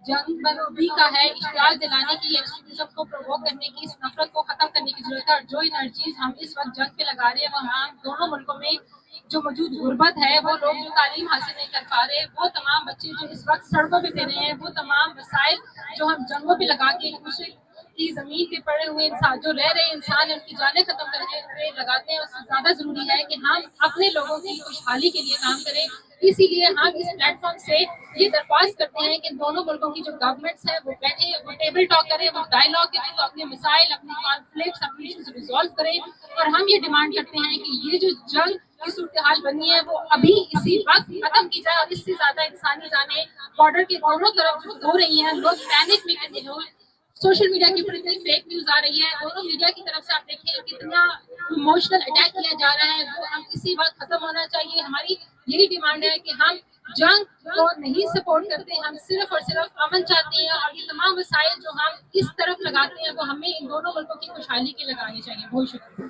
जंग भी का है, इश्तियाल दिलाने की, एक्सट्रीमिज्म को प्रोवोक करने की, इस नफरत को खत्म करने की जरूरत है। और जो एनर्जीज हम इस वक्त जंग पे लगा रहे हैं वो हम दोनों मुल्कों में जो मौजूद गुर्बत है, वो लोग जो तालीम हासिल नहीं कर पा रहे, वो तमाम बच्चे जो इस वक्त सड़कों पे दे रहे हैं, वो तमाम वसाइल जो हम जंगों पे लगा के एक दूसरे की जमीन पे पड़े हुए इंसान जो रह रहे इंसान उनकी जानें खत्म करने पे लगाते हैं, उससे ज्यादा जरूरी है कि हम अपने लोगों की खुशहाली के लिए काम करें। इसीलिए हम इस प्लेटफॉर्म से ये दरख्वास्त करते हैं कि दोनों मुल्कों की जो गवर्नमेंट्स है वो बैठे, वो टेबल टॉक करें, वो डायलॉग के थ्रू अपने मिसाइल, अपने कॉन्फ्लिक्ट्स, अपने इश्यूज रिजॉल्व करें। और हम ये डिमांड करते हैं कि ये जो जंग की सूरत हाल बनी है वो अभी इसी वक्त खत्म की जाए, और इससे ज्यादा इंसानी जाने बॉर्डर के दोनों तरफ जो हो रही हैं, लोग पैनिक में करते हो, सोशल मीडिया के ऊपर इतनी फेक न्यूज आ रही है, दोनों मीडिया की तरफ से आप देखें कितना इमोशनल अटैक किया जा रहा है, वो हम इसी वक्त खत्म होना चाहिए। हमारी यही डिमांड है कि हम जंग को नहीं सपोर्ट करते, हम सिर्फ और सिर्फ अमन चाहते हैं, और ये तमाम वसाइल जो हम इस तरफ लगाते हैं वो हमें इन दोनों मुल्कों की खुशहाली के लगाने चाहिए। बहुत शुक्रिया।